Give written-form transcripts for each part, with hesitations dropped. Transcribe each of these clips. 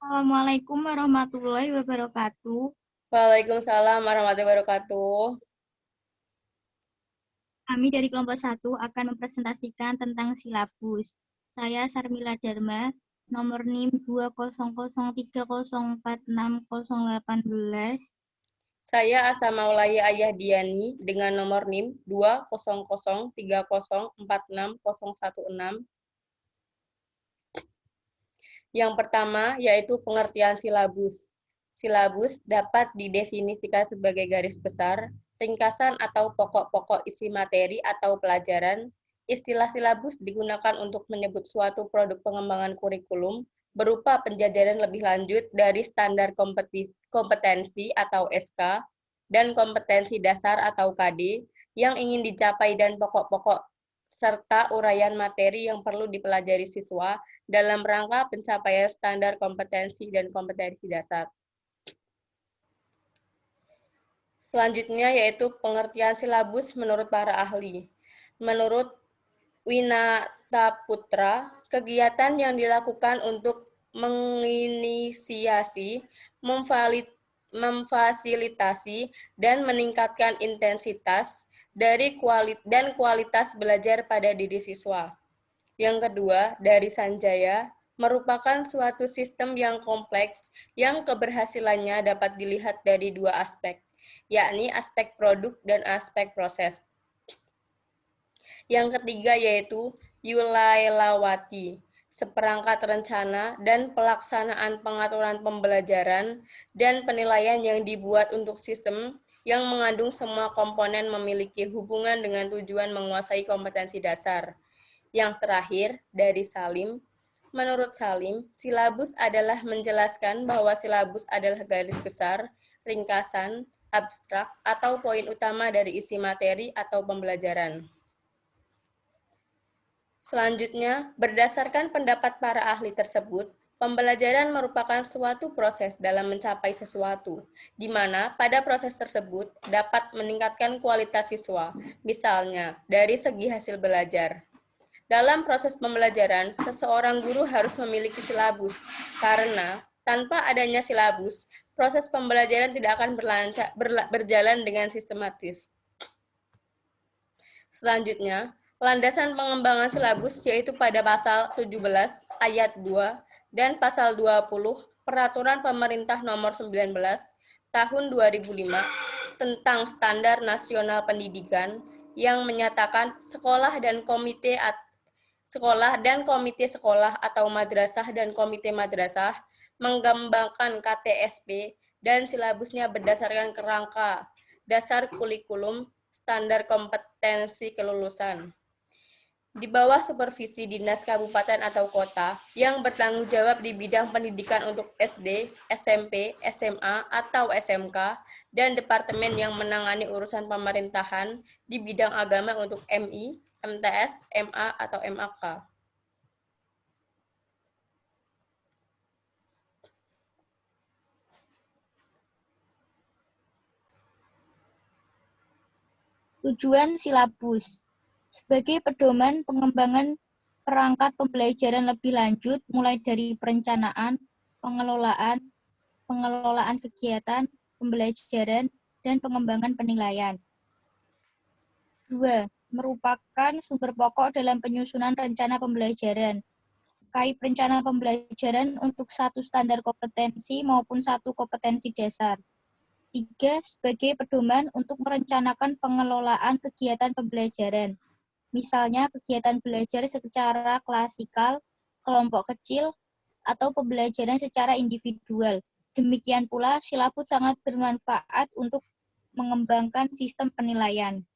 Assalamualaikum warahmatullahi wabarakatuh. Waalaikumsalam warahmatullahi wabarakatuh. Kami dari kelompok 1 akan mempresentasikan tentang silabus. Saya Sarmila Dharma, nomor NIM 20030460818. Saya Asa Maulaya Ayah Diani dengan nomor NIM 20030464016. Yang pertama yaitu pengertian silabus. Silabus dapat didefinisikan sebagai garis besar, ringkasan atau pokok-pokok isi materi atau pelajaran. Istilah silabus digunakan untuk menyebut suatu produk pengembangan kurikulum berupa penjajaran lebih lanjut dari standar kompetensi atau SK dan kompetensi dasar atau KD yang ingin dicapai dan pokok-pokok serta uraian materi yang perlu dipelajari siswa dalam rangka pencapaian standar kompetensi dan kompetensi dasar. Selanjutnya yaitu pengertian silabus menurut para ahli. Menurut Winata Putra, kegiatan yang dilakukan untuk menginisiasi, memfasilitasi, dan meningkatkan intensitas dan kualitas belajar pada diri siswa. Yang kedua, dari Sanjaya, merupakan suatu sistem yang kompleks yang keberhasilannya dapat dilihat dari dua aspek, yakni aspek produk dan aspek proses. Yang ketiga yaitu Yulailawati, seperangkat rencana dan pelaksanaan pengaturan pembelajaran dan penilaian yang dibuat untuk sistem yang mengandung semua komponen memiliki hubungan dengan tujuan menguasai kompetensi dasar. Yang terakhir, dari Salim, menurut Salim, silabus adalah menjelaskan bahwa silabus adalah garis besar, ringkasan, abstrak, atau poin utama dari isi materi atau pembelajaran. Selanjutnya, berdasarkan pendapat para ahli tersebut, pembelajaran merupakan suatu proses dalam mencapai sesuatu, di mana pada proses tersebut dapat meningkatkan kualitas siswa, misalnya dari segi hasil belajar. Dalam proses pembelajaran, seseorang guru harus memiliki silabus, karena tanpa adanya silabus, proses pembelajaran tidak akan berjalan dengan sistematis. Selanjutnya, landasan pengembangan silabus yaitu pada pasal 17 ayat 2 dan pasal 20 Peraturan Pemerintah Nomor 19 Tahun 2005 tentang Standar Nasional Pendidikan yang menyatakan sekolah dan komite sekolah atau madrasah dan komite madrasah mengembangkan KTSP dan silabusnya berdasarkan kerangka dasar kurikulum standar kompetensi kelulusan. Di bawah supervisi dinas kabupaten atau kota yang bertanggung jawab di bidang pendidikan untuk SD, SMP, SMA, atau SMK, dan departemen yang menangani urusan pemerintahan di bidang agama untuk MI, MTS, MA, atau MAK. Tujuan silabus sebagai pedoman pengembangan perangkat pembelajaran lebih lanjut mulai dari perencanaan, pengelolaan kegiatan, pembelajaran, dan pengembangan penilaian. 2. Merupakan sumber pokok dalam penyusunan rencana pembelajaran. Kait rencana pembelajaran untuk satu standar kompetensi maupun satu kompetensi dasar. 3. Sebagai pedoman untuk merencanakan pengelolaan kegiatan pembelajaran. Misalnya kegiatan belajar secara klasikal, kelompok kecil, atau pembelajaran secara individual. Demikian pula, silabus sangat bermanfaat untuk mengembangkan sistem penilaian.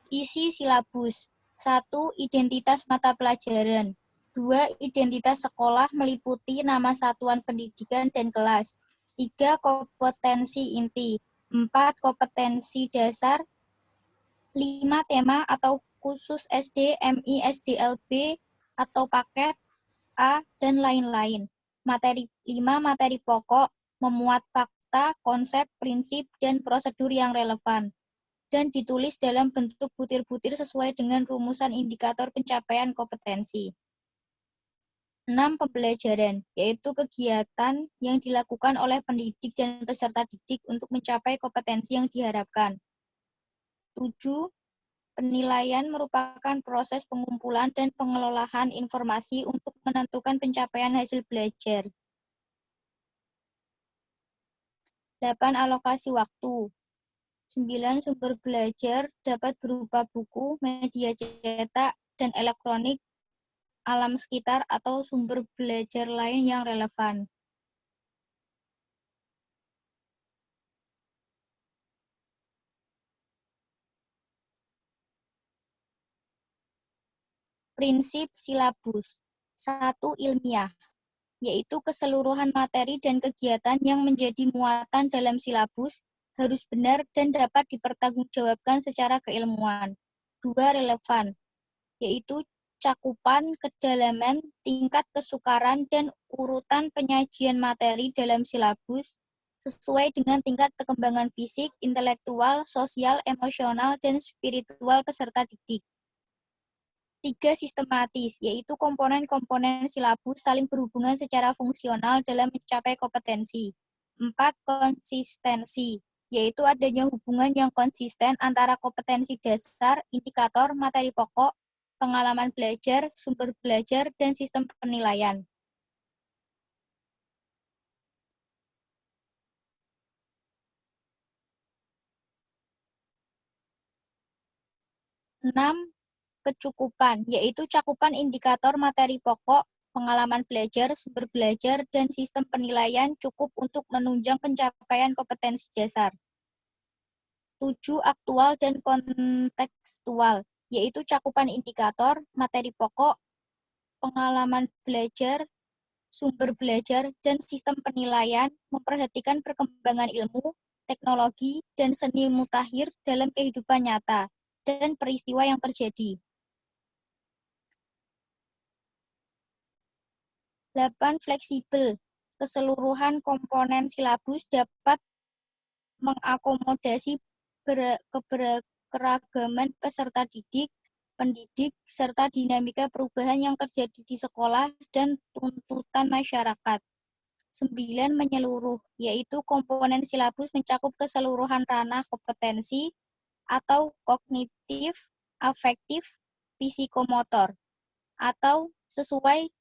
Isi silabus. 1. Identitas mata pelajaran. 2. Identitas sekolah meliputi nama satuan pendidikan dan kelas. 3. Kompetensi inti. 4. Kompetensi dasar. 5. Tema atau khusus SD, MI, SDLB, atau paket A, dan lain-lain. 5. Materi pokok, memuat fakta, konsep, prinsip, dan prosedur yang relevan. dan ditulis dalam bentuk butir-butir sesuai dengan rumusan indikator pencapaian kompetensi. 6. Pembelajaran, yaitu kegiatan yang dilakukan oleh pendidik dan peserta didik untuk mencapai kompetensi yang diharapkan. 7. Penilaian merupakan proses pengumpulan dan pengelolaan informasi untuk menentukan pencapaian hasil belajar. 8. Alokasi waktu. 9. Sumber belajar dapat berupa buku, media cetak, dan elektronik, alam sekitar, atau sumber belajar lain yang relevan. Prinsip silabus. 1. Ilmiah, yaitu keseluruhan materi dan kegiatan yang menjadi muatan dalam silabus harus benar dan dapat dipertanggungjawabkan secara keilmuan. 2. Relevan, yaitu cakupan, kedalaman, tingkat kesukaran, dan urutan penyajian materi dalam silabus sesuai dengan tingkat perkembangan fisik, intelektual, sosial, emosional, dan spiritual peserta didik. 3. Sistematis, yaitu komponen-komponen silabus saling berhubungan secara fungsional dalam mencapai kompetensi. 4. Konsistensi, yaitu adanya hubungan yang konsisten antara kompetensi dasar, indikator, materi pokok, pengalaman belajar, sumber belajar, dan sistem penilaian. 6. Kecukupan, yaitu cakupan indikator materi pokok, pengalaman belajar, sumber belajar, dan sistem penilaian cukup untuk menunjang pencapaian kompetensi dasar. 7. Aktual dan kontekstual, yaitu cakupan indikator, materi pokok, pengalaman belajar, sumber belajar, dan sistem penilaian memperhatikan perkembangan ilmu, teknologi, dan seni mutakhir dalam kehidupan nyata dan peristiwa yang terjadi. 8. Fleksibel. Keseluruhan komponen silabus dapat mengakomodasi keberagaman peserta didik, pendidik, serta dinamika perubahan yang terjadi di sekolah dan tuntutan masyarakat. 9. Menyeluruh, yaitu komponen silabus mencakup keseluruhan ranah kompetensi atau kognitif, afektif, psikomotor, atau sesuai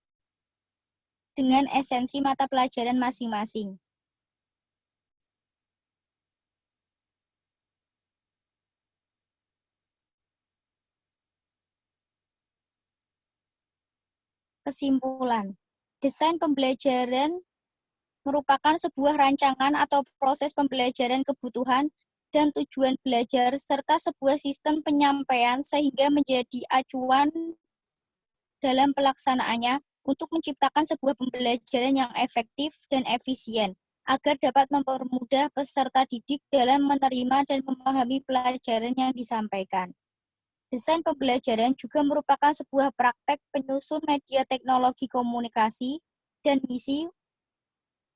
dengan esensi mata pelajaran masing-masing. Kesimpulan, desain pembelajaran merupakan sebuah rancangan atau proses pembelajaran kebutuhan dan tujuan belajar, serta sebuah sistem penyampaian sehingga menjadi acuan dalam pelaksanaannya untuk menciptakan sebuah pembelajaran yang efektif dan efisien, agar dapat mempermudah peserta didik dalam menerima dan memahami pelajaran yang disampaikan. Desain pembelajaran juga merupakan sebuah praktek penyusun media teknologi komunikasi dan misi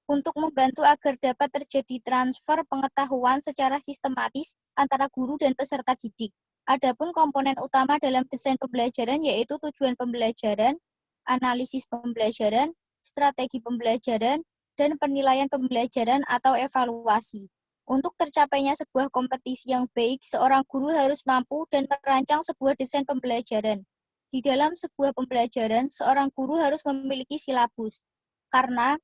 untuk membantu agar dapat terjadi transfer pengetahuan secara sistematis antara guru dan peserta didik. Adapun komponen utama dalam desain pembelajaran yaitu tujuan pembelajaran, analisis pembelajaran, strategi pembelajaran, dan penilaian pembelajaran atau evaluasi. Untuk tercapainya sebuah kompetisi yang baik, seorang guru harus mampu dan merancang sebuah desain pembelajaran. Di dalam sebuah pembelajaran, seorang guru harus memiliki silabus, karena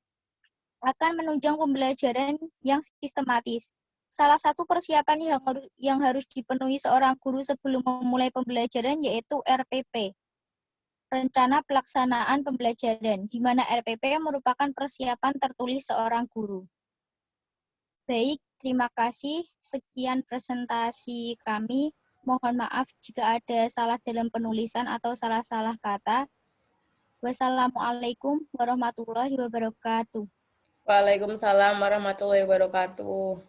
akan menunjang pembelajaran yang sistematis. Salah satu persiapan yang harus dipenuhi seorang guru sebelum memulai pembelajaran yaitu RPP, Rencana Pelaksanaan Pembelajaran, di mana RPP merupakan persiapan tertulis seorang guru. Baik, terima kasih. Sekian presentasi kami. Mohon maaf jika ada salah dalam penulisan atau salah-salah kata. Wassalamualaikum warahmatullahi wabarakatuh. Waalaikumsalam warahmatullahi wabarakatuh.